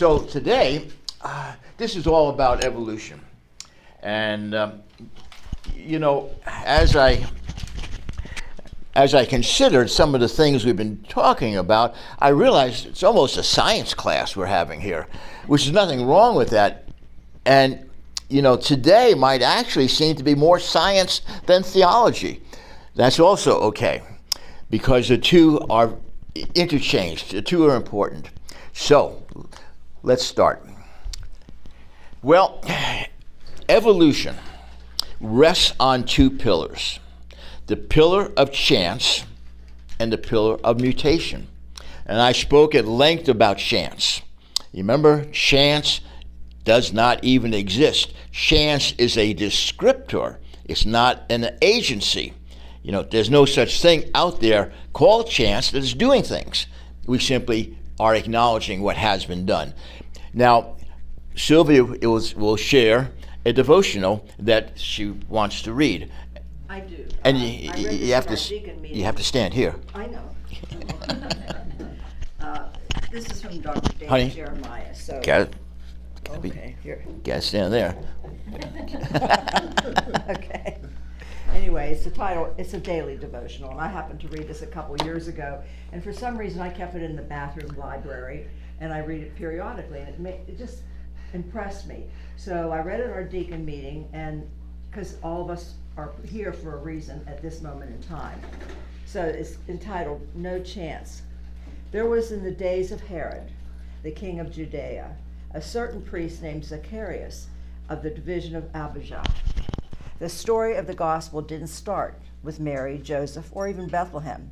so today, this is all about evolution. And, as I considered some of the things we've been talking about, I realized it's almost a science class we're having here, which is nothing wrong with that. And, today might actually seem to be more science than theology. That's also okay, because the two are interchanged. The two are important. So, let's start. Well, evolution rests on two pillars: the pillar of chance and the pillar of mutation. And I spoke at length about chance. You remember, chance does not even exist. Chance is a descriptor. It's not an agency. There's no such thing out there called chance that is doing things. We simply are acknowledging what has been done. Now, Sylvia will share a devotional that she wants to read. I do. And you have to stand here. I know. This is from Dr. David Honey, Jeremiah. So. Got it. Okay, here. Got to stand there. Okay. Anyway, it's the title. It's a daily devotional, and I happened to read this a couple years ago, and for some reason I kept it in the bathroom library, and I read it periodically, and it just impressed me. So I read it at our deacon meeting, and because all of us are here for a reason at this moment in time. So it's entitled, No Chance. There was in the days of Herod, the king of Judea, a certain priest named Zacharias of the division of Abijah. The story of the gospel didn't start with Mary, Joseph, or even Bethlehem.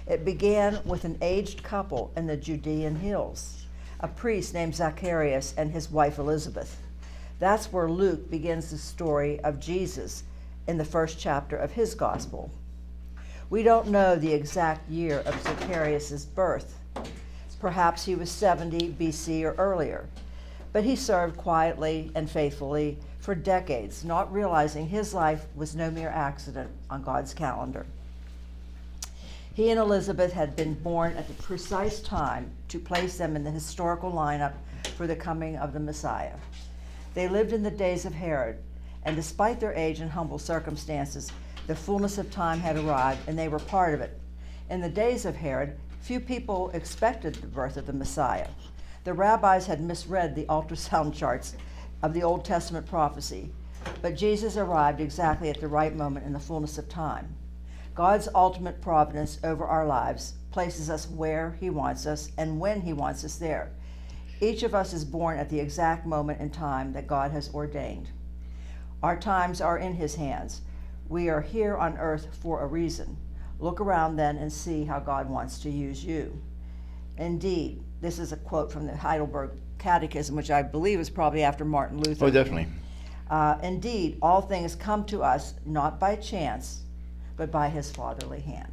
It began with an aged couple in the Judean hills, a priest named Zacharias and his wife Elizabeth. That's where Luke begins the story of Jesus in the first chapter of his gospel. We don't know the exact year of Zacharias' birth. Perhaps he was 70 BC or earlier, but he served quietly and faithfully for decades, not realizing his life was no mere accident on God's calendar. He and Elizabeth had been born at the precise time to place them in the historical lineup for the coming of the Messiah. They lived in the days of Herod, and despite their age and humble circumstances, the fullness of time had arrived, and they were part of it. In the days of Herod, few people expected the birth of the Messiah. The rabbis had misread the ultrasound charts of the Old Testament prophecy, but Jesus arrived exactly at the right moment in the fullness of time. God's ultimate providence over our lives places us where he wants us and when he wants us there. Each of us is born at the exact moment in time that God has ordained. Our times are in his hands. We are here on earth for a reason. Look around then and see how God wants to use you. Indeed, this is a quote from the Heidelberg Catechism, which I believe is probably after Martin Luther. Oh, definitely. Indeed, all things come to us not by chance, but by his fatherly hand.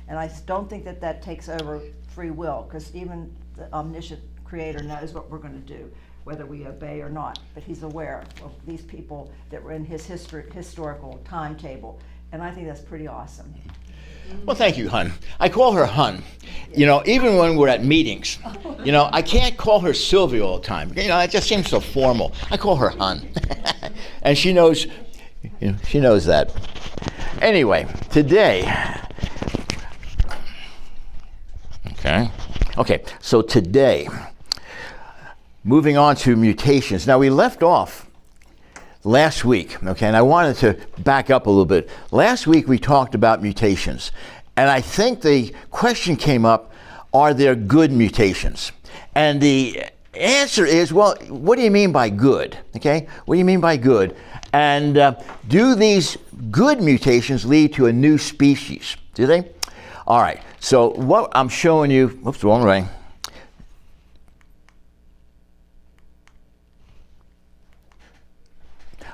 And I don't think that takes over free will, because even the omniscient creator knows what we're going to do, whether we obey or not. But he's aware of these people that were in his historical timetable. And I think that's pretty awesome. Well, thank you, Hun. I call her Hun. Even when we're at meetings, I can't call her Sylvia all the time. It just seems so formal. I call her Hun. And she knows that. Anyway, today, okay, so today, moving on to mutations. Now, we left off last week, and I wanted to back up a little bit. Last week we talked about mutations, and I think the question came up, are there good mutations? And the answer is, well, what do you mean by good? Okay, what do you mean by good? And do these good mutations lead to a new species? Do they? All right, so what I'm showing you, whoops, wrong way.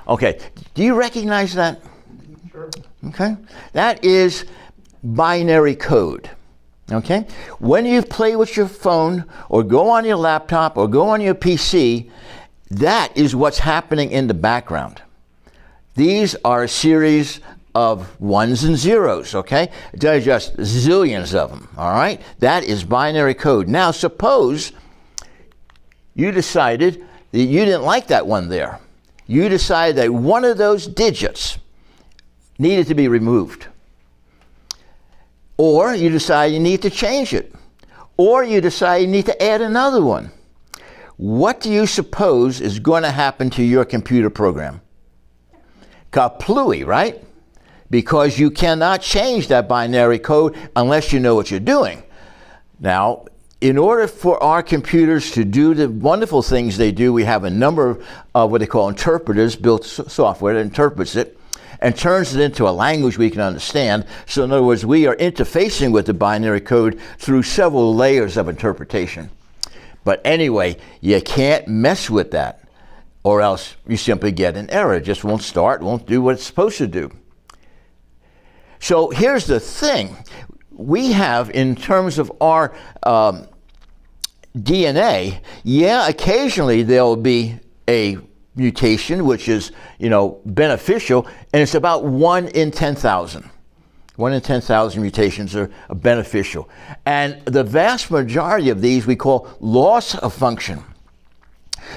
Okay, do you recognize that? Sure. Okay, that is binary code. Okay, when you play with your phone or go on your laptop or go on your PC, that is what's happening in the background. These are a series of ones and zeros, okay? There are just zillions of them, all right? That is binary code. Now, suppose you decided that you didn't like that one there. You decided that one of those digits needed to be removed. Or you decide you need to change it. Or you decide you need to add another one. What do you suppose is going to happen to your computer program? Kaplooey, right? Because you cannot change that binary code unless you know what you're doing. Now, in order for our computers to do the wonderful things they do, we have a number of what they call interpreters, built software that interprets it and turns it into a language we can understand. So in other words, we are interfacing with the binary code through several layers of interpretation. But anyway, you can't mess with that, or else you simply get an error. It just won't start, won't do what it's supposed to do. So here's the thing. We have, in terms of our DNA, yeah, occasionally there'll be a mutation which is, beneficial, and it's about 1 in 10,000. 1 in 10,000 mutations are beneficial. And the vast majority of these we call loss of function.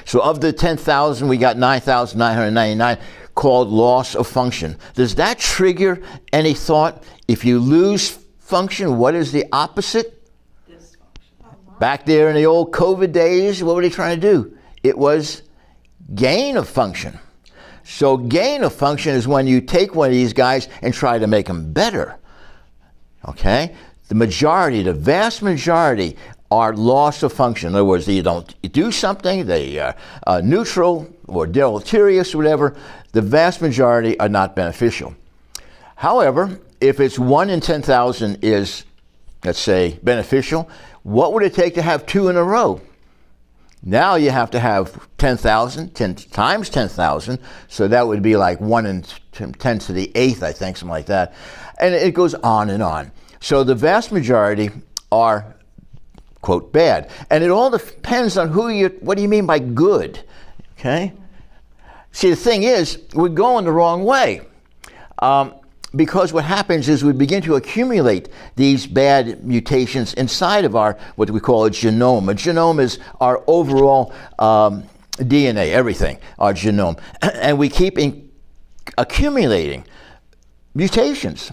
So of the 10,000, we got 9,999 called loss of function. Does that trigger any thought? If you lose function, what is the opposite? Dysfunction. Back there in the old COVID days, what were they trying to do? It was gain of function. So gain of function is when you take one of these guys and try to make them better. Okay? The vast majority are loss of function. In other words, you don't do something, they are neutral or deleterious or whatever. The vast majority are not beneficial. However, if it's 1 in 10,000 is, let's say, beneficial, what would it take to have 2 in a row? Now you have to have 10,000, 10 times 10,000, so that would be like 1 in 10 to the 8th, I think, something like that. And it goes on and on. So the vast majority are, quote, bad. And it all depends on what do you mean by good, okay? See, the thing is, we're going the wrong way. Because what happens is we begin to accumulate these bad mutations inside of our, what we call a genome. A genome is our overall DNA, everything, our genome. And we keep accumulating mutations.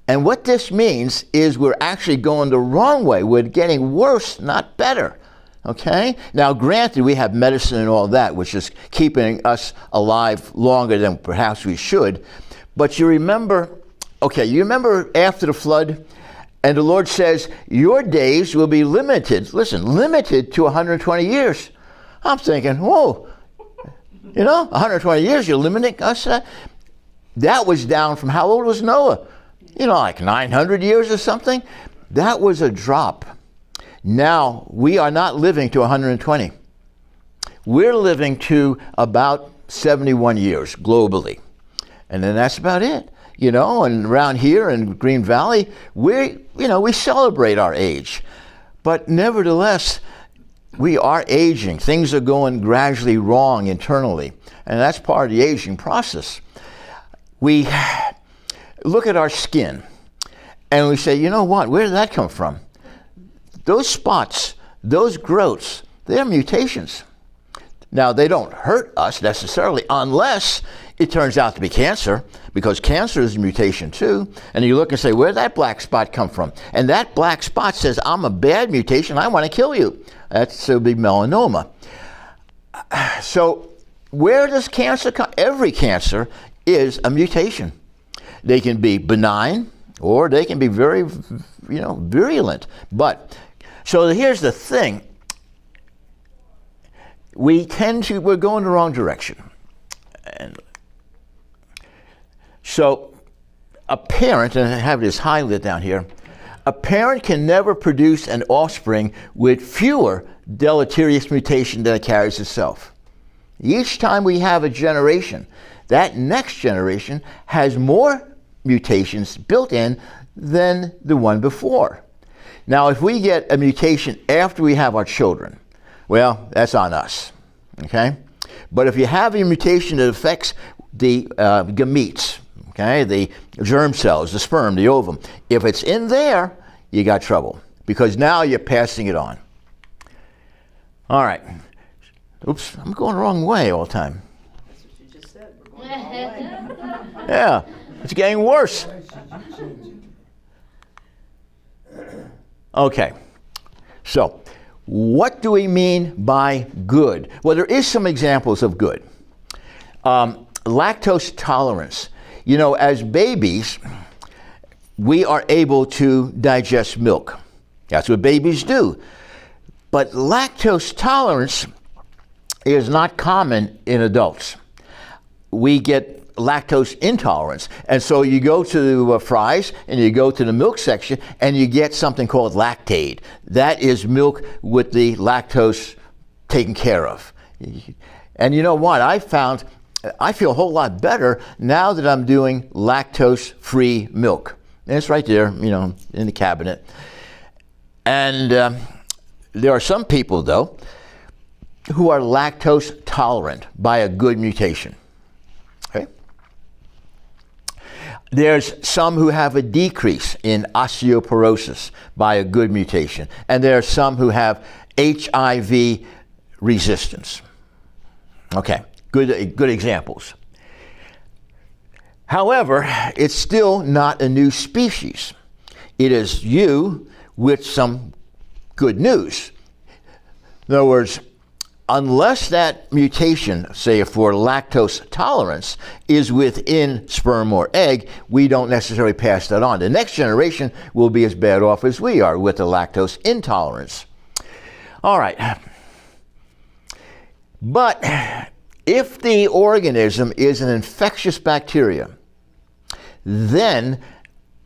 And what this means is we're actually going the wrong way. We're getting worse, not better. Okay? Now, granted, we have medicine and all that, which is keeping us alive longer than perhaps we should. But you remember after the flood, and the Lord says, your days will be limited. Listen, limited to 120 years. I'm thinking, whoa, 120 years, you're limiting us? That was down from, how old was Noah? Like 900 years or something. That was a drop. Now, we are not living to 120. We're living to about 71 years globally. And then that's about it. And around here in Green Valley, we celebrate our age. But nevertheless, we are aging. Things are going gradually wrong internally. And that's part of the aging process. We look at our skin and we say, you know what? Where did that come from? Those spots, those growths, they're mutations. Now, they don't hurt us necessarily unless it turns out to be cancer, because cancer is a mutation too. And you look and say, where did that black spot come from? And that black spot says, I'm a bad mutation, I want to kill you. That's a big melanoma. So where does cancer come? Every cancer is a mutation. They can be benign or they can be very, virulent. But, so here's the thing. We're going the wrong direction. And so a parent, and I have this highlighted down here, a parent can never produce an offspring with fewer deleterious mutations than it carries itself. Each time we have a generation, that next generation has more mutations built in than the one before. Now, if we get a mutation after we have our children, well, that's on us, okay? But if you have a mutation that affects the gametes, okay, the germ cells, the sperm, the ovum, if it's in there, you got trouble, because now you're passing it on. All right, Oops, I'm going the wrong way all the time. That's what you just said. We're going the wrong way. Yeah, it's getting worse. Okay, so what do we mean by good? Well, there is some examples of good. Lactose tolerance. You know, as babies, we are able to digest milk. That's what babies do. But lactose tolerance is not common in adults. We get lactose intolerance. And so you go to Fry's and you go to the milk section and you get something called Lactaid. That is milk with the lactose taken care of. And you know what? I feel a whole lot better now that I'm doing lactose-free milk. And it's right there, you know, in the cabinet. And there are some people, though, who are lactose tolerant by a good mutation. Okay? There's some who have a decrease in osteoporosis by a good mutation. And there are some who have HIV resistance. Okay, good examples. However, it's still not a new species. It is you with some good news. In other words, unless that mutation, say for lactose tolerance, is within sperm or egg, we don't necessarily pass that on. The next generation will be as bad off as we are with the lactose intolerance. All right. But if the organism is an infectious bacteria, then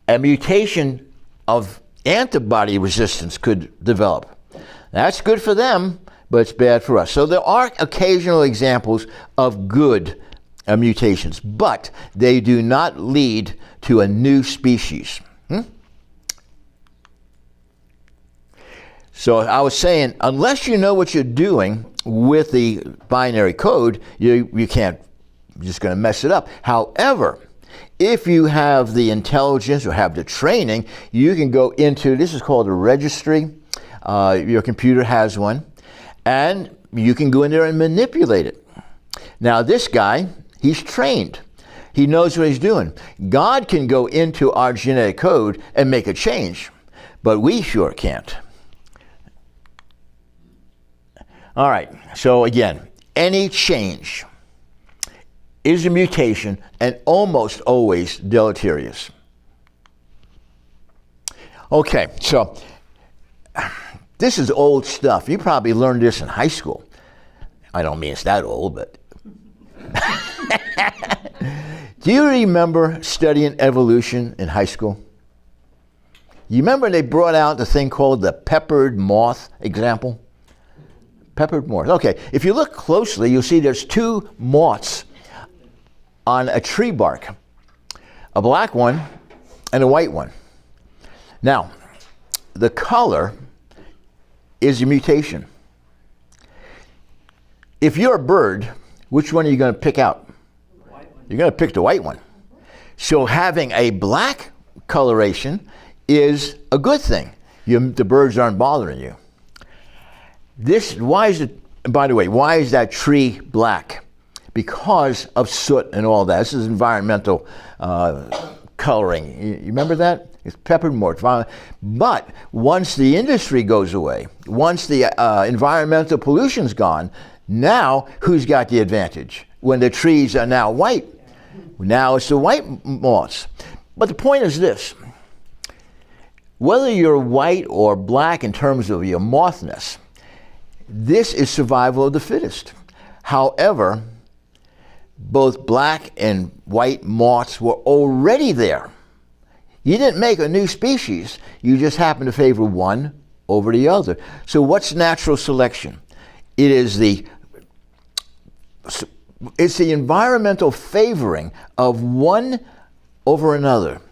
a mutation of antibody resistance could develop. That's good for them, but it's bad for us. So there are occasional examples of good mutations, but they do not lead to a new species. So I was saying, unless you know what you're doing with the binary code, you can't, you're just going to mess it up. However, if you have the intelligence or have the training, you can go into, this is called a registry. Your computer has one. And you can go in there and manipulate it. Now this guy, he's trained. He knows what he's doing. God can go into our genetic code and make a change, but we sure can't. All right, so again, any change is a mutation and almost always deleterious. Okay, so this is old stuff. You probably learned this in high school. I don't mean it's that old, but... Do you remember studying evolution in high school? You remember they brought out the thing called the peppered moth example? Peppered moth. Okay, if you look closely, you'll see there's two moths on a tree bark. A black one and a white one. Now, the color is a mutation. If you're a bird, which one are you going to pick out? You're going to pick the white one. So having a black coloration is a good thing. The birds aren't bothering you. Why is it, by the way, why is that tree black? Because of soot and all that. This is environmental coloring. You remember that? It's peppered moth. But once the industry goes away, once the environmental pollution's gone, now who's got the advantage? When the trees are now white, now it's the white moths. But the point is this: whether you're white or black in terms of your mothness, this is survival of the fittest. However, both black and white moths were already there. You didn't make a new species. You just happen to favor one over the other. So what's natural selection? It's the environmental favoring of one over another,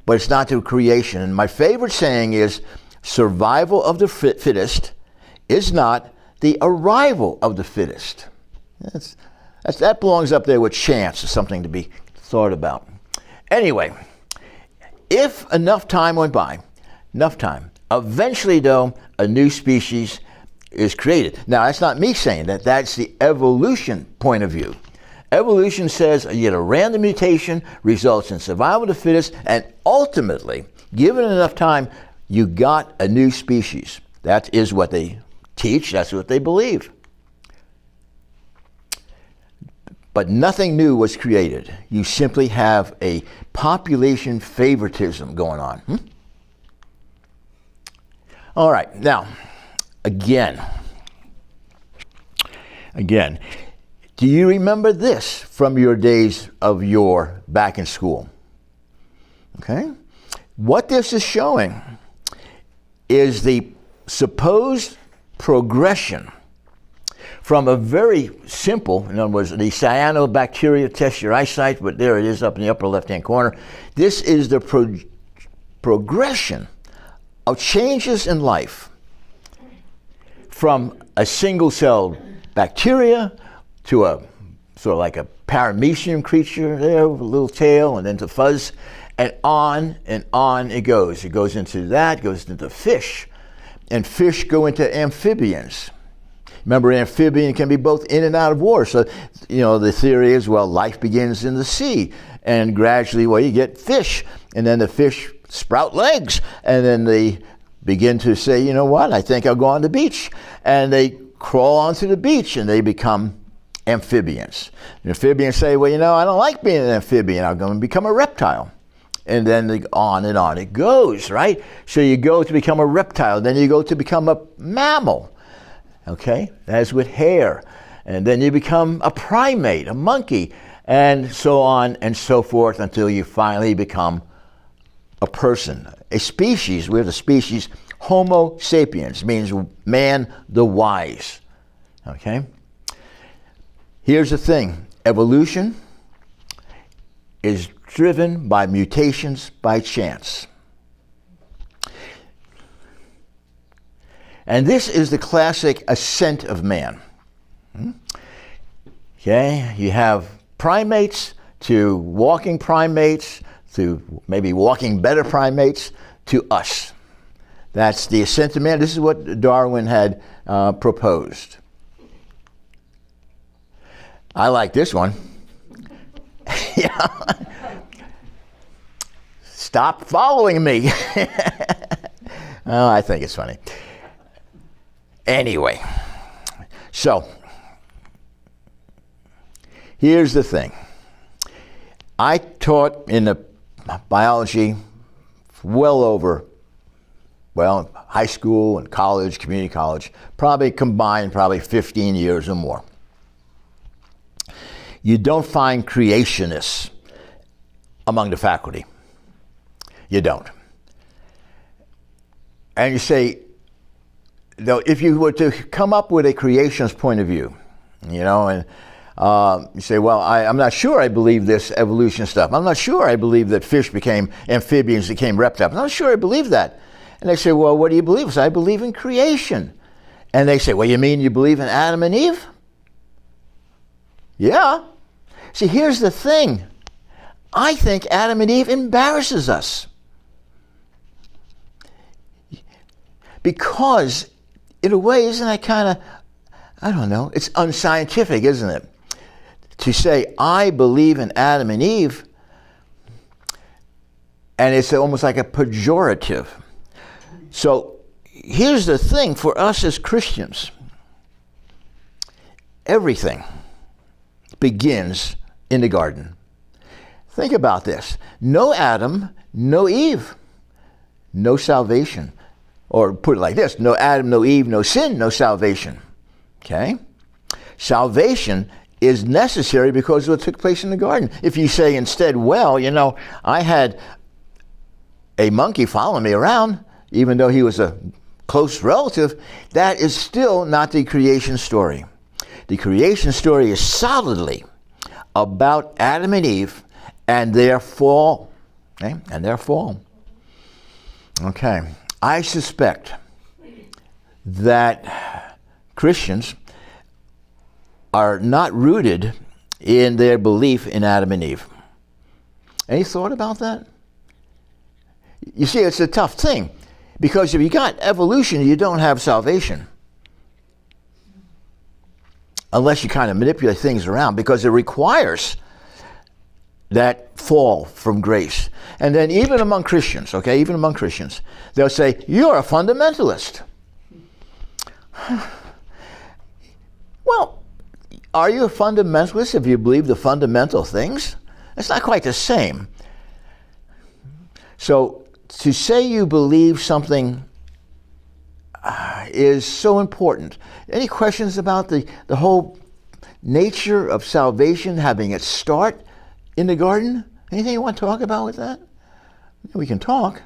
but it's not the creation. And my favorite saying is, survival of the fittest is not the arrival of the fittest. That belongs up there with chance, or something to be thought about. Anyway, if enough time went by, eventually though, a new species is created. Now, that's not me saying that. That's the evolution point of view. Evolution says you get a random mutation, results in survival of the fittest, and ultimately, given enough time, you got a new species. That is what they teach. That's what they believe. But nothing new was created. You simply have a population favoritism going on. All right, now, again, do you remember this from your days of your back in school? Okay? What this is showing is the supposed progression from a very simple, in other words, the cyanobacteria, test your eyesight, but there it is up in the upper left-hand corner. This is the progression of changes in life from a single-celled bacteria to a sort of like a paramecium creature there with a little tail, and then to fuzz, and on it goes. It goes into that, goes into fish, and fish go into amphibians. Remember, amphibian can be both in and out of water. So, the theory is, well, life begins in the sea, and gradually, you get fish, and then the fish sprout legs, and then they begin to say, you know what, I think I'll go on the beach. And they crawl onto the beach, and they become amphibians. The amphibians say, well, I don't like being an amphibian. I'm going to become a reptile. And then on and on it goes, right? So you go to become a reptile, then you go to become a mammal. Okay, as with hair. And then you become a primate, a monkey, and so on and so forth until you finally become a person, a species. We're the species Homo sapiens, means man the wise. Okay? Here's the thing. Evolution is driven by mutations by chance. And this is the classic ascent of man. Okay, you have primates to walking primates to maybe walking better primates to us. That's the ascent of man. This is what Darwin had proposed. I like this one. Yeah. Stop following me. Oh, I think it's funny. Anyway, so here's the thing. I taught in the biology well over, high school and college, community college, probably combined 15 years or more. You don't find creationists among the faculty. You don't. And you say, though, if you were to come up with a creationist point of view, and you say, well, I'm not sure I believe this evolution stuff. I'm not sure I believe that fish became amphibians, became reptiles. I'm not sure I believe that. And they say, well, what do you believe? I say, I believe in creation. And they say, well, you mean you believe in Adam and Eve? Yeah. See, here's the thing. I think Adam and Eve embarrasses us. Because, in a way, isn't that kind of, I don't know, it's unscientific, isn't it? To say, I believe in Adam and Eve, and it's almost like a pejorative. So, here's the thing for us as Christians. Everything begins in the garden. Think about this. No Adam, no Eve, no salvation. Or put it like this, no Adam, no Eve, no sin, no salvation. Okay? Salvation is necessary because of what took place in the garden. If you say instead, well, I had a monkey following me around, even though he was a close relative, that is still not the creation story. The creation story is solidly about Adam and Eve and their fall. Okay? And their fall. Okay. I suspect that Christians are not rooted in their belief in Adam and Eve. Any thought about that? You see, it's a tough thing, because if you got evolution, you don't have salvation. unless you kind of manipulate things around, because it requires that fall from grace. And then even among Christians, okay, even among Christians, they'll say, you're a fundamentalist. Well, are you a fundamentalist if you believe the fundamental things? It's not quite the same. So to say you believe something is so important. Any questions about the whole nature of salvation having its start in the garden? Anything you want to talk about with that? We can talk.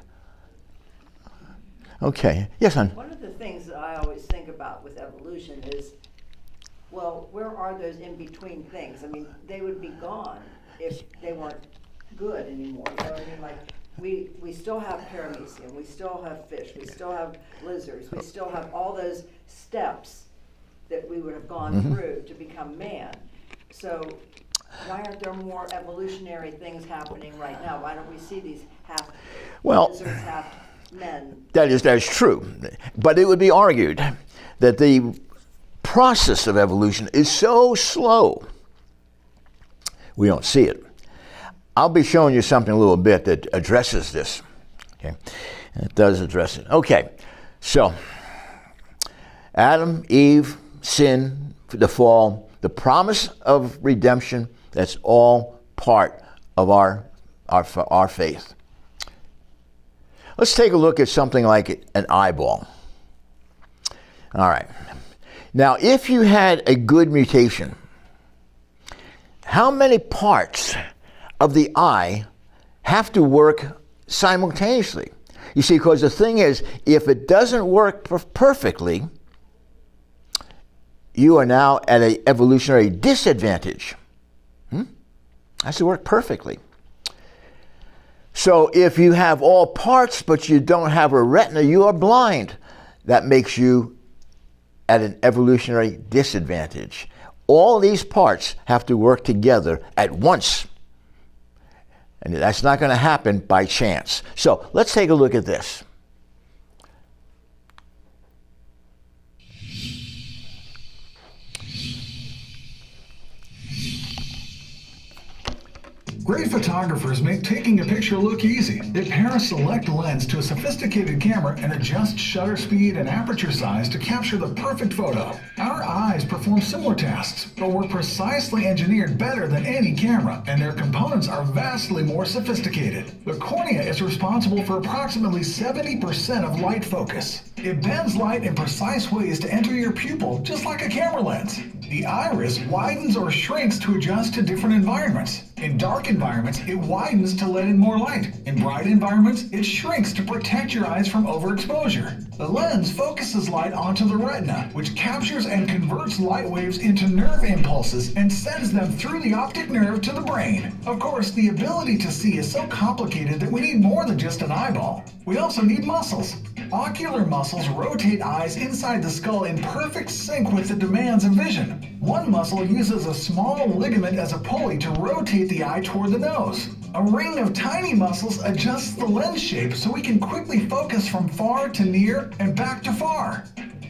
Okay. Yes, hon? One of the things that I always think about with evolution is, well, where are those in-between things? I mean, they would be gone if they weren't good anymore. You know what I mean? Like, we still have paramecium, we still have fish, we still have lizards, we still have all those steps that we would have gone through to become man. So why aren't there more evolutionary things happening right now? Why don't we see these half lizards, half men? That is true. But it would be argued that the process of evolution is so slow, we don't see it. I'll be showing you something a little bit that addresses this. Okay, it does address it. Okay, so Adam, Eve, sin, the fall, the promise of redemption, that's all part of our faith. Let's take a look at something like an eyeball. All right. Now, if you had a good mutation, how many parts of the eye have to work simultaneously? You see, because the thing is, if it doesn't work perfectly, you are now at an evolutionary disadvantage. It has to work perfectly. So if you have all parts but you don't have a retina, you are blind. That makes you at an evolutionary disadvantage. All these parts have to work together at once. And that's not going to happen by chance. So let's take a look at this. Great photographers make taking a picture look easy. They pair a select lens to a sophisticated camera and adjust shutter speed and aperture size to capture the perfect photo. Our eyes perform similar tasks, but we're precisely engineered better than any camera, and their components are vastly more sophisticated. The cornea is responsible for approximately 70% of light focus. It bends light in precise ways to enter your pupil, just like a camera lens. The iris widens or shrinks to adjust to different environments. In dark environments, it widens to let in more light. In bright environments, it shrinks to protect your eyes from overexposure. The lens focuses light onto the retina, which captures and converts light waves into nerve impulses and sends them through the optic nerve to the brain. Of course, the ability to see is so complicated that we need more than just an eyeball. We also need muscles. Ocular muscles rotate eyes inside the skull in perfect sync with the demands of vision. One muscle uses a small ligament as a pulley to rotate the eye toward the nose. A ring of tiny muscles adjusts the lens shape so we can quickly focus from far to near and back to far.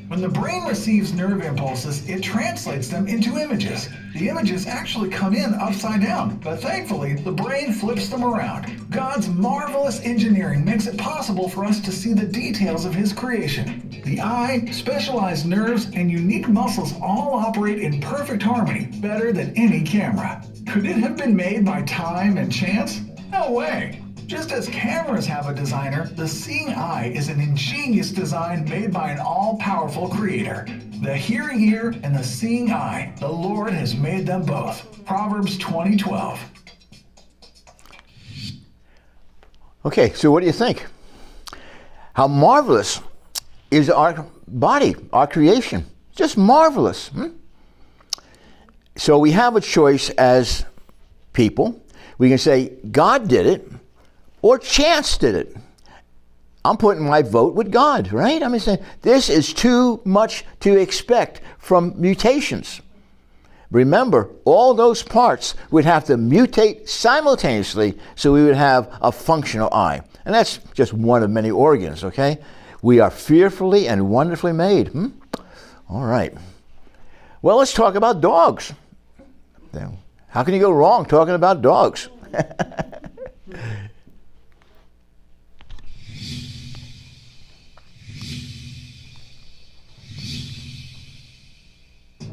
When the brain receives nerve impulses, it translates them into images. The images actually come in upside down, but thankfully, the brain flips them around. God's marvelous engineering makes it possible for us to see the details of His creation. The eye, specialized nerves, and unique muscles all operate in perfect harmony, better than any camera. Could it have been made by time and chance? No way. Just as cameras have a designer, the seeing eye is an ingenious design made by an all-powerful creator. The hearing ear and the seeing eye, the Lord has made them both. Proverbs 20:12. Okay, so what do you think? How marvelous is our body, our creation? Just marvelous. So we have a choice as people. We can say God did it, or chance did it. I'm putting my vote with God, right? I'm saying this is too much to expect from mutations. Remember, all those parts would have to mutate simultaneously so we would have a functional eye. And that's just one of many organs, okay? We are fearfully and wonderfully made. All right. Well, let's talk about dogs. How can you go wrong talking about dogs?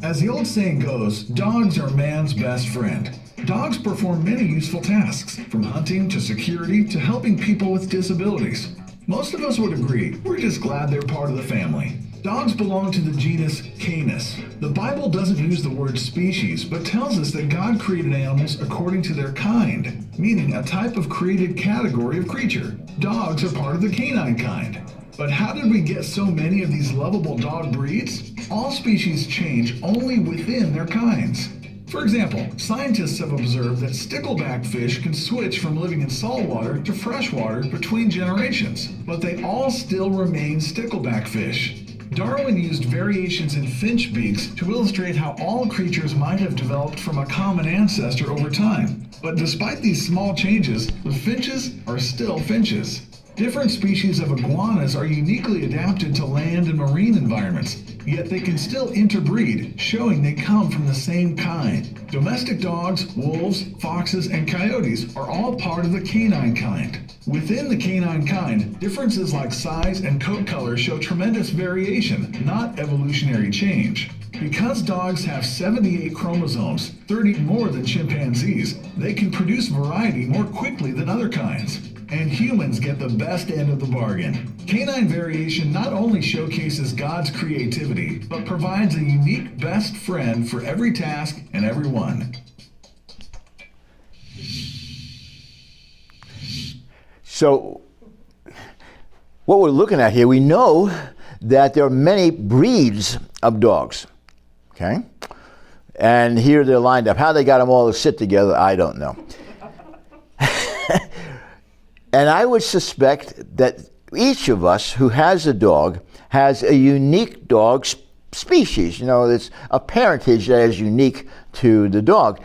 As the old saying goes, dogs are man's best friend. Dogs perform many useful tasks, from hunting to security to helping people with disabilities. Most of us would agree, we're just glad they're part of the family. Dogs belong to the genus Canis. The Bible doesn't use the word species, but tells us that God created animals according to their kind, meaning a type of created category of creature. Dogs are part of the canine kind. But how did we get so many of these lovable dog breeds? All species change only within their kinds. For example, scientists have observed that stickleback fish can switch from living in saltwater to freshwater between generations, but they all still remain stickleback fish. Darwin used variations in finch beaks to illustrate how all creatures might have developed from a common ancestor over time. But despite these small changes, the finches are still finches. Different species of iguanas are uniquely adapted to land and marine environments, yet they can still interbreed, showing they come from the same kind. Domestic dogs, wolves, foxes, and coyotes are all part of the canine kind. Within the canine kind, differences like size and coat color show tremendous variation, not evolutionary change. Because dogs have 78 chromosomes, 30 more than chimpanzees, they can produce variety more quickly than other kinds. And humans get the best end of the bargain. Canine variation not only showcases God's creativity, but provides a unique best friend for every task and everyone. So, what we're looking at here, we know that there are many breeds of dogs. Okay? And here they're lined up. How they got them all to sit together, I don't know. And I would suspect that each of us who has a dog has a unique dog species. You know, it's a parentage that is unique to the dog.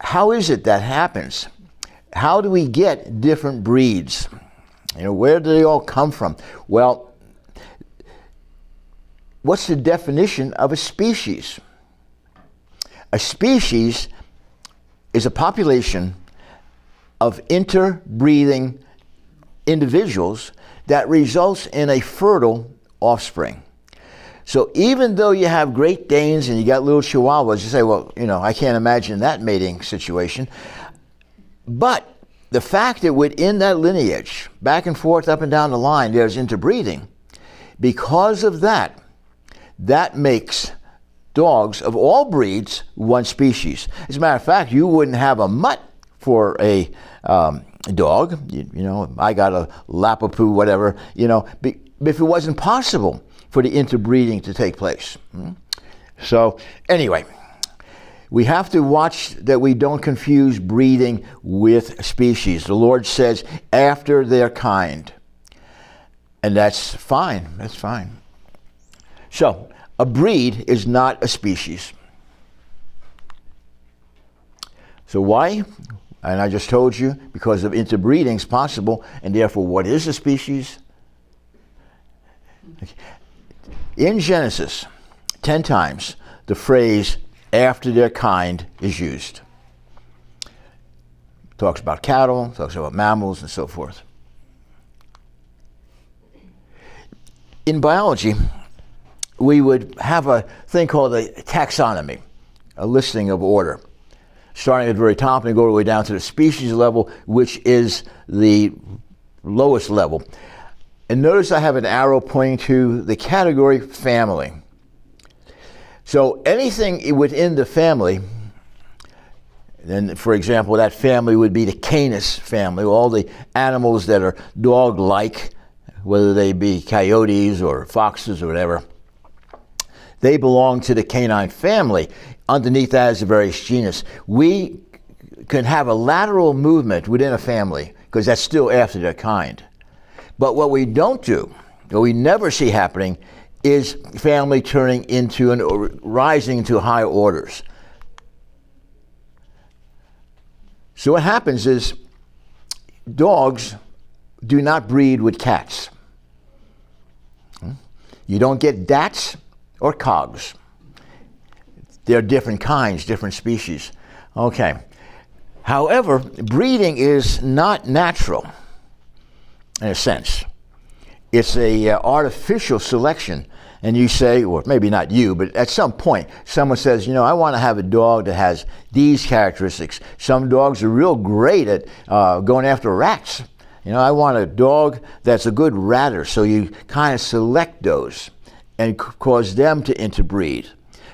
How is it that happens? How do we get different breeds? You know, where do they all come from? Well, what's the definition of a species? A species is a population of interbreeding individuals that results in a fertile offspring. So even though you have Great Danes and you got little Chihuahuas, you say, well, you know, I can't imagine that mating situation. But the fact that within that lineage, back and forth, up and down the line, there's interbreeding, because of that, that makes dogs of all breeds one species. As a matter of fact, you wouldn't have a mutt for a dog. You know, I got a Lapapoo, whatever, you know, if it wasn't possible for the interbreeding to take place. So anyway, we have to watch that we don't confuse breeding with species. The Lord says, after their kind. And that's fine. That's fine. So, a breed is not a species. So why? And I just told you, because of interbreeding is possible, and therefore what is a species? In Genesis, 10 times, the phrase, after their kind, is used. Talks about cattle, talks about mammals, and so forth. In biology, we would have a thing called a taxonomy, a listing of order, starting at the very top and go all the way down to the species level, which is the lowest level. And notice I have an arrow pointing to the category family. So anything within the family, then for example, that family would be the Canis family, all the animals that are dog-like, whether they be coyotes or foxes or whatever, they belong to the canine family. Underneath that is the various genus. We can have a lateral movement within a family because that's still after their kind. But what we don't do, what we never see happening, is family turning into or rising into higher orders. So what happens is dogs do not breed with cats. You don't get dats or cogs. they're different kinds, different species. Okay. However, breeding is not natural, in a sense. It's a artificial selection. And you say, or maybe not you, but at some point, someone says, you know, I want to have a dog that has these characteristics. Some dogs are real great at going after rats. You know, I want a dog that's a good ratter. So you kind of select those and cause them to interbreed.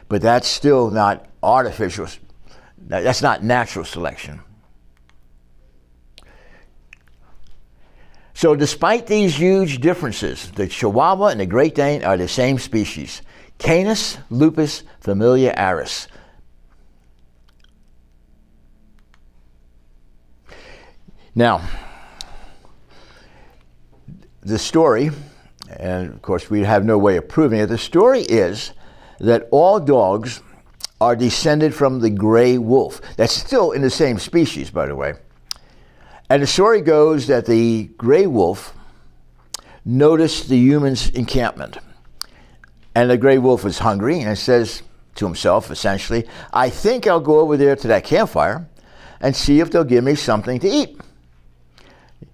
But that's still not artificial. That's not natural selection. So despite these huge differences, the Chihuahua and the Great Dane are the same species. Canis lupus familiaris. Now, the story, and of course we have no way of proving it, the story is that all dogs are descended from the gray wolf. That's still in the same species, by the way. And the story goes that the gray wolf noticed the humans' encampment. And the gray wolf is hungry and says to himself, essentially, I think I'll go over there to that campfire and see if they'll give me something to eat.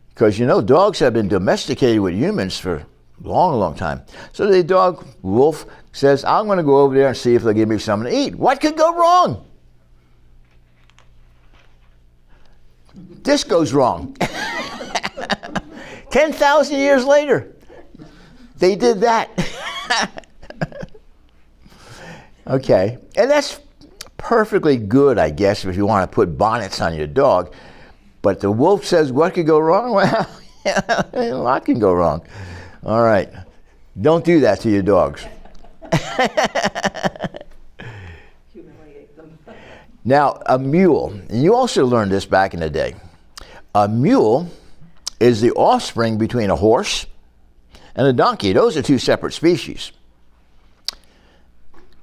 Because, you know, dogs have been domesticated with humans for a long, long time. So the dog wolf says, I'm going to go over there and see if they'll give me something to eat. What could go wrong? This goes wrong. 10,000 years later, they did that. Okay, and that's perfectly good, I guess, if you want to put bonnets on your dog. But the wolf says, what could go wrong? Well, yeah, a lot can go wrong. All right, don't do that to your dogs. Humiliate them. Now, a mule, and you also learned this back in the day. A mule is the offspring between a horse and a donkey. Those are two separate species.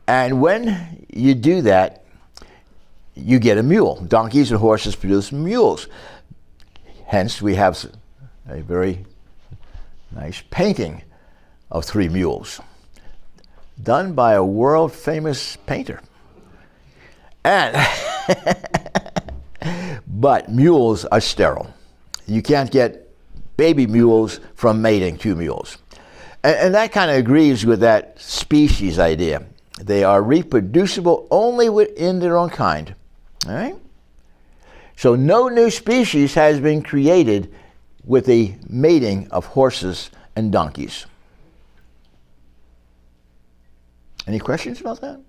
And when you do that, you get a mule. Donkeys and horses produce mules. Hence, we have a very nice painting of three mules, done by a world-famous painter. And but mules are sterile. You can't get baby mules from mating two mules. And that kind of agrees with that species idea. They are reproducible only within their own kind. All right? So no new species has been created with the mating of horses and donkeys. Any questions about that?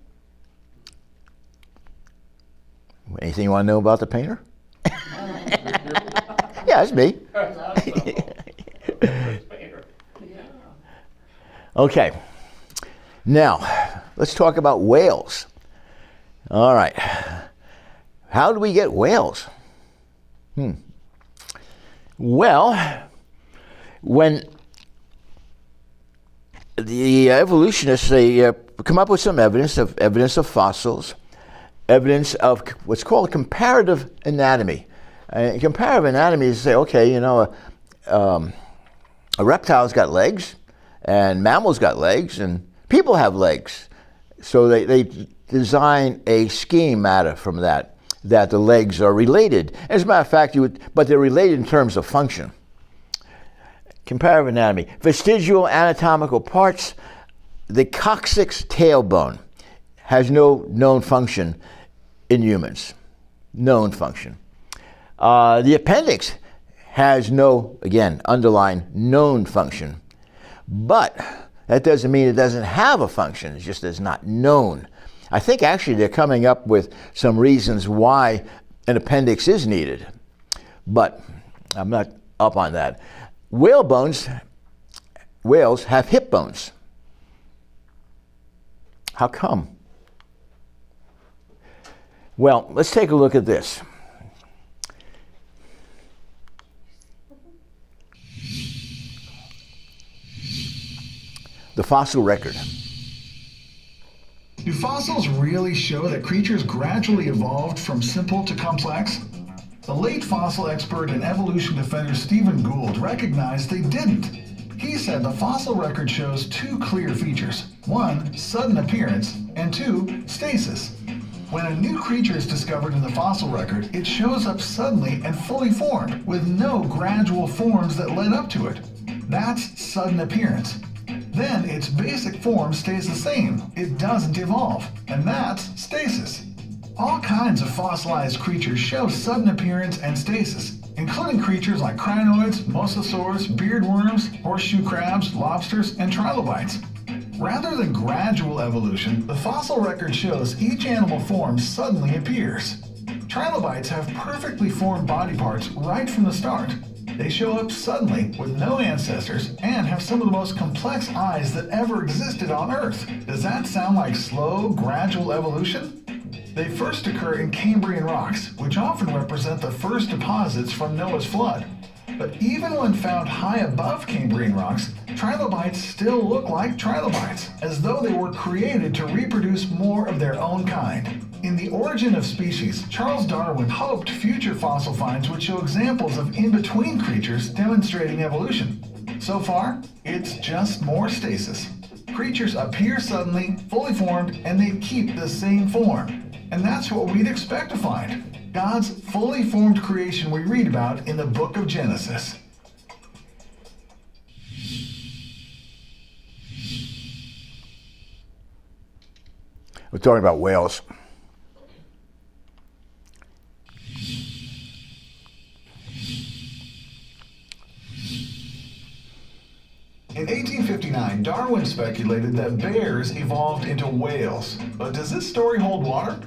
Anything you want to know about the painter? Yeah, it's me. Okay. Now, let's talk about whales. All right. How do we get whales? Well, when the evolutionists, they come up with some evidence of fossils, evidence of what's called comparative anatomy. Comparative anatomy is to say, okay, you know, a reptile's got legs, and mammals got legs, and people have legs. So they design a scheme out from that the legs are related. As a matter of fact, but they're related in terms of function. Comparative anatomy. Vestigial anatomical parts. The coccyx tailbone has no known function in humans. Known function. The appendix has no, again, underline, known function. But that doesn't mean it doesn't have a function. It's just it's not known. I think actually they're coming up with some reasons why an appendix is needed. But I'm not up on that. Whales have hip bones. How come? Well, let's take a look at this. The fossil record. Do fossils really show that creatures gradually evolved from simple to complex? The late fossil expert and evolution defender Stephen Gould recognized they didn't. He said the fossil record shows two clear features. One, sudden appearance, and two, stasis. When a new creature is discovered in the fossil record, it shows up suddenly and fully formed, with no gradual forms that led up to it. That's sudden appearance. Then its basic form stays the same. It doesn't evolve, and that's stasis. All kinds of fossilized creatures show sudden appearance and stasis, including creatures like crinoids, mosasaurs, beardworms, horseshoe crabs, lobsters, and trilobites. Rather than gradual evolution, the fossil record shows each animal form suddenly appears. Trilobites have perfectly formed body parts right from the start. They show up suddenly with no ancestors and have some of the most complex eyes that ever existed on Earth. Does that sound like slow, gradual evolution? They first occur in Cambrian rocks, which often represent the first deposits from Noah's flood. But even when found high above Cambrian rocks, trilobites still look like trilobites, as though they were created to reproduce more of their own kind. In The Origin of Species, Charles Darwin hoped future fossil finds would show examples of in-between creatures demonstrating evolution. So far, it's just more stasis. Creatures appear suddenly, fully formed, and they keep the same form. And that's what we'd expect to find. God's fully formed creation we read about in the book of Genesis. We're talking about whales. In 1859, Darwin speculated that bears evolved into whales. But does this story hold water?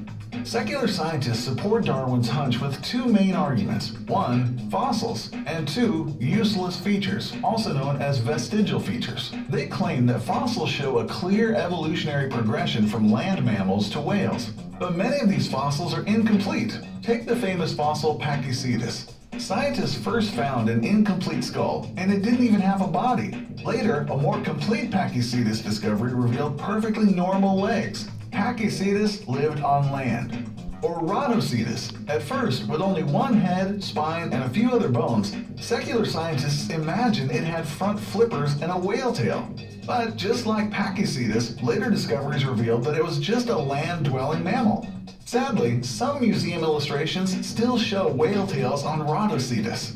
Secular scientists support Darwin's hunch with two main arguments. One, fossils, and two, useless features, also known as vestigial features. They claim that fossils show a clear evolutionary progression from land mammals to whales. But many of these fossils are incomplete. Take the famous fossil Pachycetus. Scientists first found an incomplete skull, and it didn't even have a body. Later, a more complete Pachycetus discovery revealed perfectly normal legs. Pachycetus lived on land. Or Rhodocetus, at first with only one head, spine, and a few other bones, secular scientists imagined it had front flippers and a whale tail. But just like Pachycetus, later discoveries revealed that it was just a land-dwelling mammal. Sadly, some museum illustrations still show whale tails on Rhodocetus.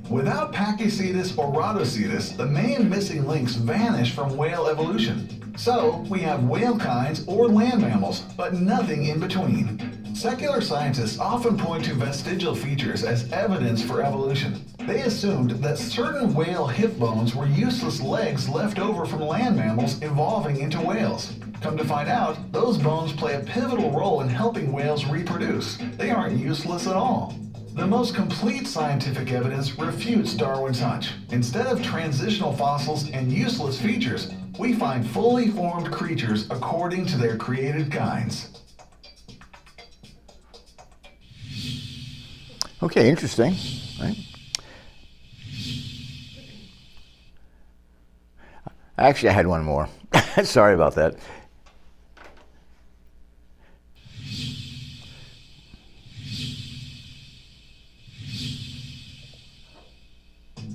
Without Pachycetus or Rhodocetus, the main missing links vanish from whale evolution. So, we have whale kinds or land mammals, but nothing in between. Secular scientists often point to vestigial features as evidence for evolution. They assumed that certain whale hip bones were useless legs left over from land mammals evolving into whales. Come to find out, those bones play a pivotal role in helping whales reproduce. They aren't useless at all. The most complete scientific evidence refutes Darwin's hunch. Instead of transitional fossils and useless features, we find fully formed creatures according to their created kinds. Okay, interesting. Right? Actually, I had one more. Sorry about that.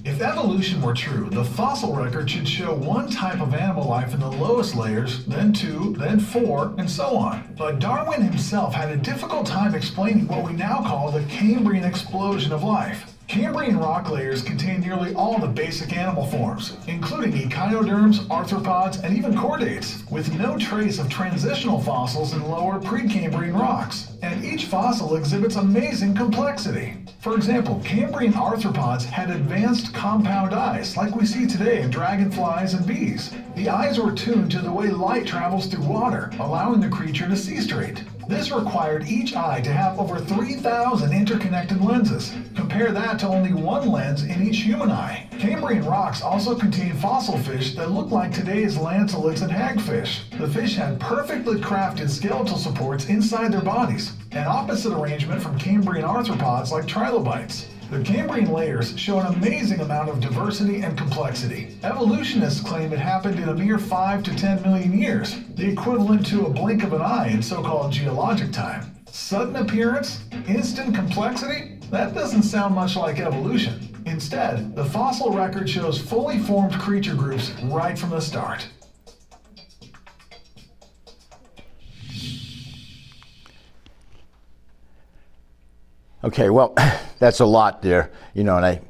If evolution were true, the fossil record should show one type of animal life in the lowest layers, then two, then four, and so on. But Darwin himself had a difficult time explaining what we now call the Cambrian explosion of life. Cambrian rock layers contain nearly all the basic animal forms, including echinoderms, arthropods, and even chordates, with no trace of transitional fossils in lower Precambrian rocks. And each fossil exhibits amazing complexity. For example, Cambrian arthropods had advanced compound eyes, like we see today in dragonflies and bees. The eyes were tuned to the way light travels through water, allowing the creature to see straight. This required each eye to have over 3,000 interconnected lenses. Compare that to only one lens in each human eye. Cambrian rocks also contain fossil fish that look like today's lanceolets and hagfish. The fish had perfectly crafted skeletal supports inside their bodies, an opposite arrangement from Cambrian arthropods like trilobites. The Cambrian layers show an amazing amount of diversity and complexity. Evolutionists claim it happened in a mere 5 to 10 million years, the equivalent to a blink of an eye in so-called geologic time. Sudden appearance? Instant complexity? That doesn't sound much like evolution. Instead, the fossil record shows fully formed creature groups right from the start. Okay, well, that's a lot there, and I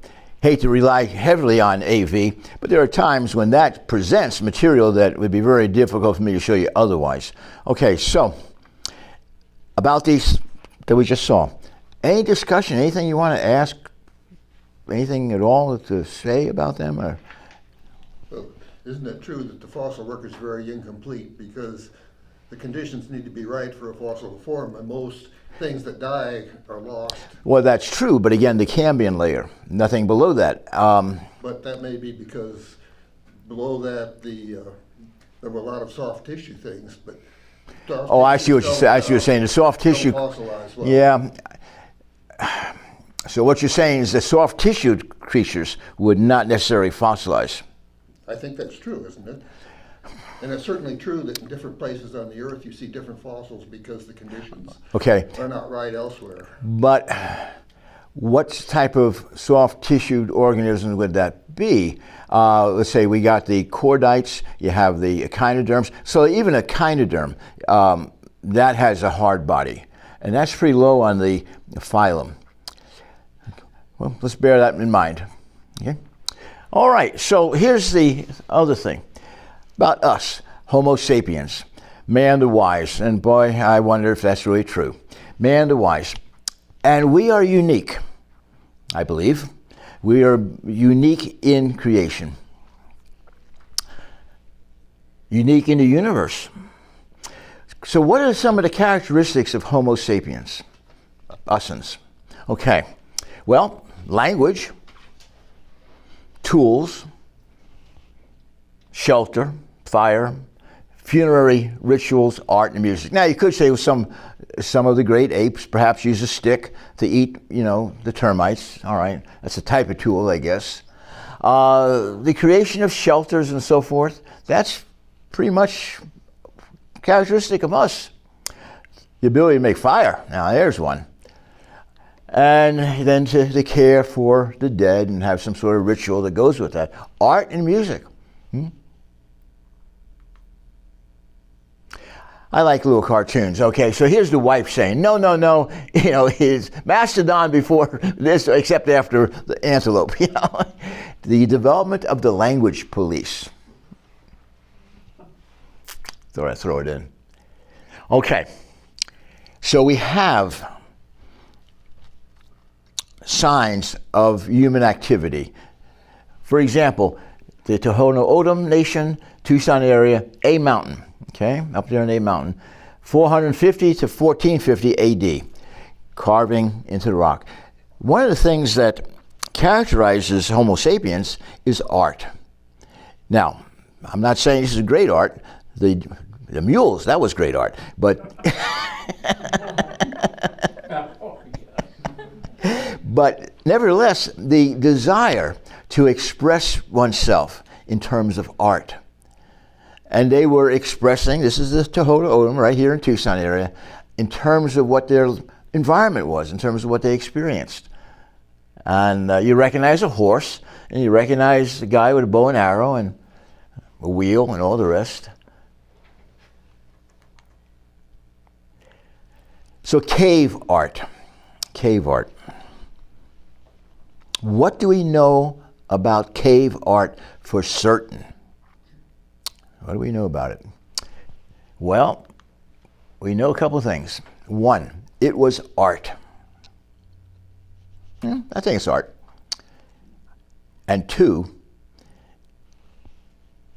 hate to rely heavily on AV, but there are times when that presents material that would be very difficult for me to show you otherwise. Okay, so about these that we just saw, any discussion, anything you want to ask, anything at all to say about them? Or? Well, isn't it true that the fossil record is very incomplete because the conditions need to be right for a fossil to form, and most things that die are lost? Well, that's true, but again, the Cambrian layer, nothing below that. But that may be because below that there were a lot of soft tissue things, but oh, I see what you say. I see what you're saying. The soft tissue. Fossilized well. Yeah. So what you're saying is the soft tissue creatures would not necessarily fossilize. I think that's true, isn't it? And it's certainly true that in different places on the Earth you see different fossils because the conditions are not right elsewhere. But what type of soft tissued organisms would that be? Let's say we got the chordites, you have the echinoderms. So even a echinoderm, that has a hard body. And that's pretty low on the phylum. Well, let's bear that in mind. Okay? All right, so here's the other thing about us, Homo sapiens, man the wise. And boy, I wonder if that's really true. Man the wise. And we are unique, I believe. We are unique in creation. Unique in the universe. So what are some of the characteristics of Homo sapiens? Usins. Okay. Well, language, tools, shelter, fire, funerary rituals, art, and music. Now, you could say some of the great apes perhaps use a stick to eat, the termites. All right, that's a type of tool, I guess. The creation of shelters and so forth, that's pretty much characteristic of us. The ability to make fire, now there's one. And then to care for the dead and have some sort of ritual that goes with that. Art and music. I like little cartoons. Okay, so here's the wife saying, no, his mastodon before this, except after the antelope, The development of the language police. Throw it in. Okay, so we have signs of human activity. For example, the Tohono O'odham Nation, Tucson area, A Mountain. Okay, up there in A Mountain, 450 to 1450 AD, carving into the rock. One of the things that characterizes Homo sapiens is art. Now, I'm not saying this is great art. The mules, that was great art, but but nevertheless, the desire to express oneself in terms of art. And they were expressing, this is the Tohono O'odham right here in Tucson area, in terms of what their environment was, in terms of what they experienced. And you recognize a horse, and you recognize a guy with a bow and arrow and a wheel and all the rest. So cave art. What do we know about cave art for certain? What do we know about it? Well, we know a couple of things. One, it was art. I think it's art. And two,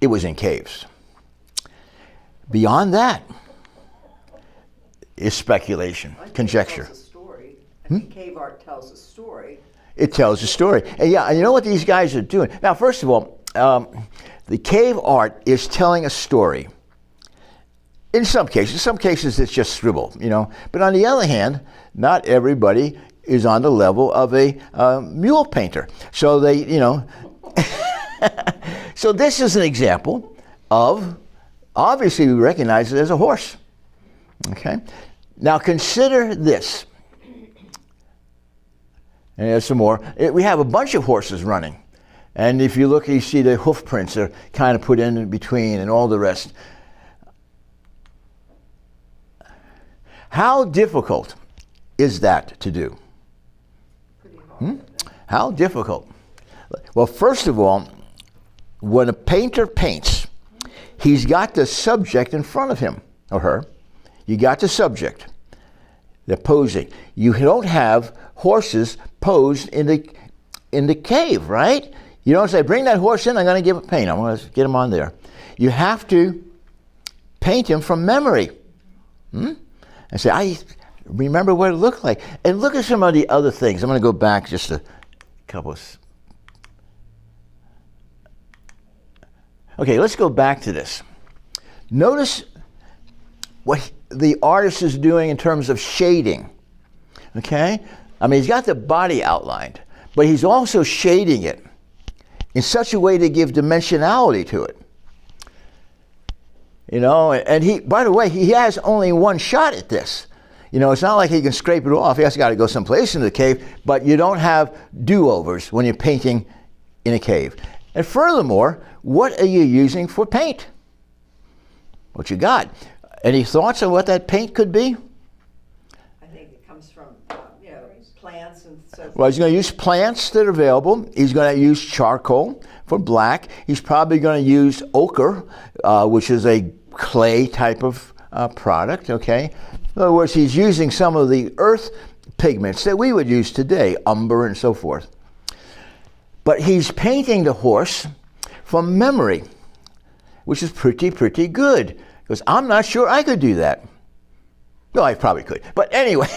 it was in caves. Beyond that is speculation, conjecture. It tells a story. I think cave art tells a story. It tells a story. And and you know what these guys are doing? Now, first of all, the cave art is telling a story. In some cases it's just scribble, But on the other hand, not everybody is on the level of a mule painter. So they, So this is an example of, obviously we recognize it as a horse. Okay? Now consider this. And there's some more. We have a bunch of horses running. And if you look, you see the hoof prints are kind of put in between and all the rest. How difficult is that to do? How difficult? Well, first of all, when a painter paints, he's got the subject in front of him or her. You got the subject. They're posing. You don't have horses posed in the cave, right? You don't say, bring that horse in, I'm going to give it paint. I'm going to get him on there. You have to paint him from memory. And say, I remember what it looked like. And look at some of the other things. I'm going to go back just a couple of... Okay, let's go back to this. Notice what the artist is doing in terms of shading. Okay? I mean, he's got the body outlined, but he's also shading it in such a way to give dimensionality to it. You know, and he, by the way, he has only one shot at this. You know, it's not like he can scrape it off. He has got to go someplace in the cave, but you don't have do-overs when you're painting in a cave. And furthermore, what are you using for paint? What you got? Any thoughts on what that paint could be? I think it comes from, plants and so forth. Well, he's going to use plants that are available. He's going to use charcoal for black. He's probably going to use ochre, which is a clay type of product, okay? In other words, he's using some of the earth pigments that we would use today, umber and so forth. But he's painting the horse from memory, which is pretty good. Because I'm not sure I could do that. No, I probably could. But anyway.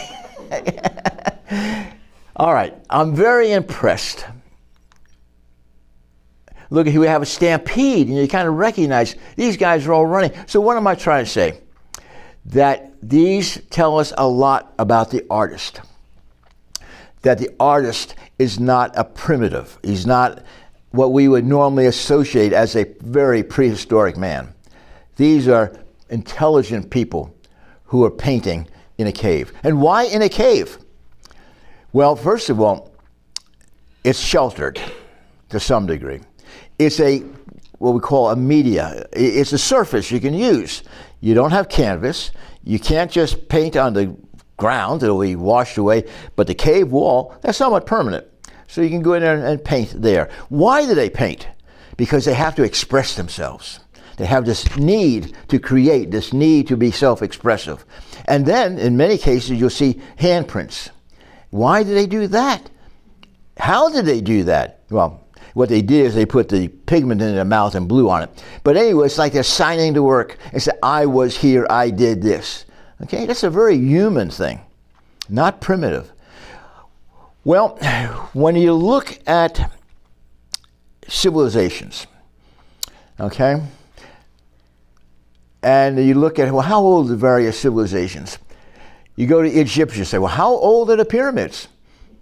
All right. I'm very impressed. Look, here we have a stampede, and you kind of recognize these guys are all running. So what am I trying to say? That these tell us a lot about the artist. That the artist is not a primitive. He's not what we would normally associate as a very prehistoric man. These are intelligent people who are painting in a cave. And why in a cave? Well, first of all, it's sheltered to some degree. It's what we call a media. It's a surface you can use. You don't have canvas. You can't just paint on the ground. It'll be washed away. But the cave wall, that's somewhat permanent. So you can go in there and paint there. Why do they paint? Because they have to express themselves. They have this need to create, this need to be self-expressive. And then, in many cases, you'll see handprints. Why do they do that? How did they do that? Well, what they did is they put the pigment in their mouth and blew on it. But anyway, it's like they're signing the work and say, I was here, I did this. Okay, that's a very human thing, not primitive. Well, when you look at civilizations, okay, and you look at, well, how old are the various civilizations? You go to Egypt, you say, well, how old are the pyramids?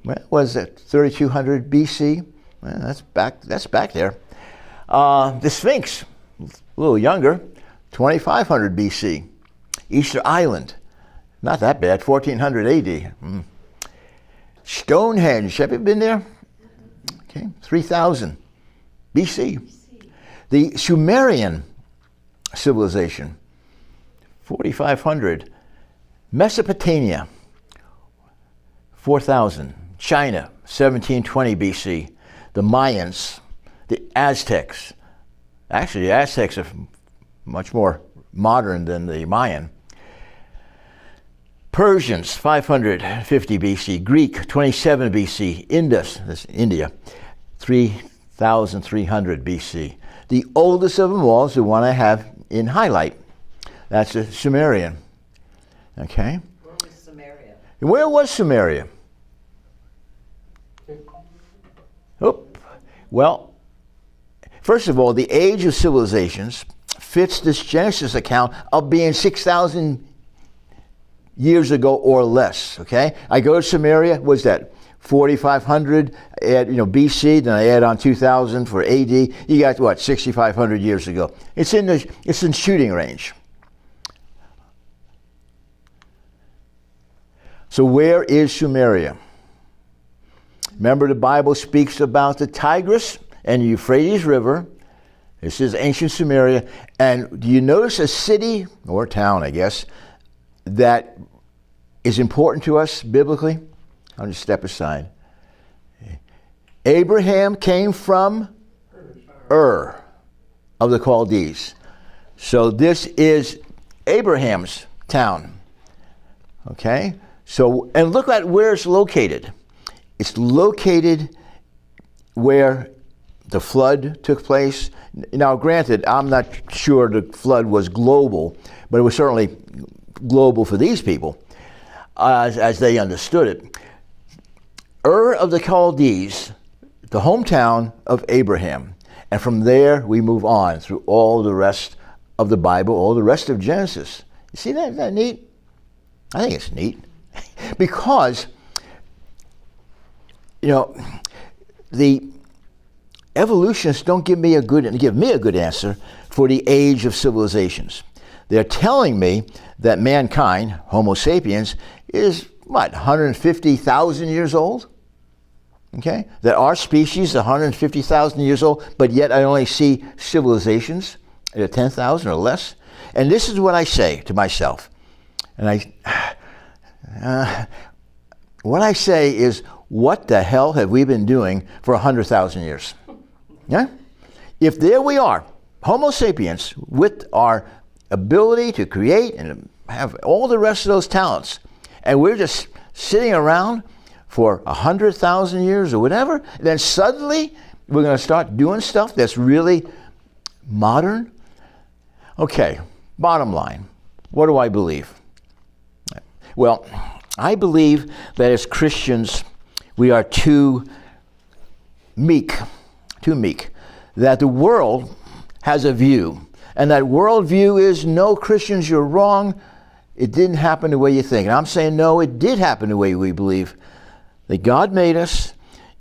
Well, was it 3200 BC? Well, that's back there. The Sphinx, a little younger, 2500 BC. Easter Island, not that bad, 1400 AD. Stonehenge, have you been there? Okay, 3000 BC. The Sumerian civilization, 4500. Mesopotamia, 4000. China, 1720 BC. The Mayans, the Aztecs. Actually, the Aztecs are much more modern than the Mayan. Persians, 550 BC. Greek, 27 BC. Indus, that's India, 3300 BC. The oldest of them all is the one I have in highlight. That's the Sumerian. Okay? Where was Samaria? Where was Samaria? Oop. Well, first of all, the age of civilizations fits this Genesis account of being 6,000 years ago or less. Okay? I go to Samaria, what's that? 4,500 add, BC, then I add on 2,000 for AD. You got what? 6,500 years ago. It's in shooting range. So where is Sumeria? Remember, the Bible speaks about the Tigris and Euphrates River. This is ancient Sumeria. And do you notice a city, or town, I guess, that is important to us biblically? I'll just step aside. Abraham came from Ur of the Chaldees. So this is Abraham's town. Okay? So, and look at where it's located. It's located where the flood took place. Now, granted, I'm not sure the flood was global, but it was certainly global for these people as they understood it. Ur of the Chaldees, the hometown of Abraham. And from there, we move on through all the rest of the Bible, all the rest of Genesis. You see that? Isn't that neat? I think it's neat. Because, you know, the evolutionists don't give me a good answer for the age of civilizations. They're telling me that mankind, Homo sapiens, is, 150,000 years old? Okay? That our species is 150,000 years old, but yet I only see civilizations at 10,000 or less. And this is what I say to myself. And what I say is, what the hell have we been doing for 100,000 years? Yeah? If there we are, Homo sapiens, with our ability to create and have all the rest of those talents, and we're just sitting around for 100,000 years or whatever, then suddenly we're going to start doing stuff that's really modern? Okay, bottom line, what do I believe? Well, I believe that as Christians, we are too meek, that the world has a view, and that worldview is, no, Christians, you're wrong, it didn't happen the way you think. And I'm saying, no, it did happen the way we believe. That God made us,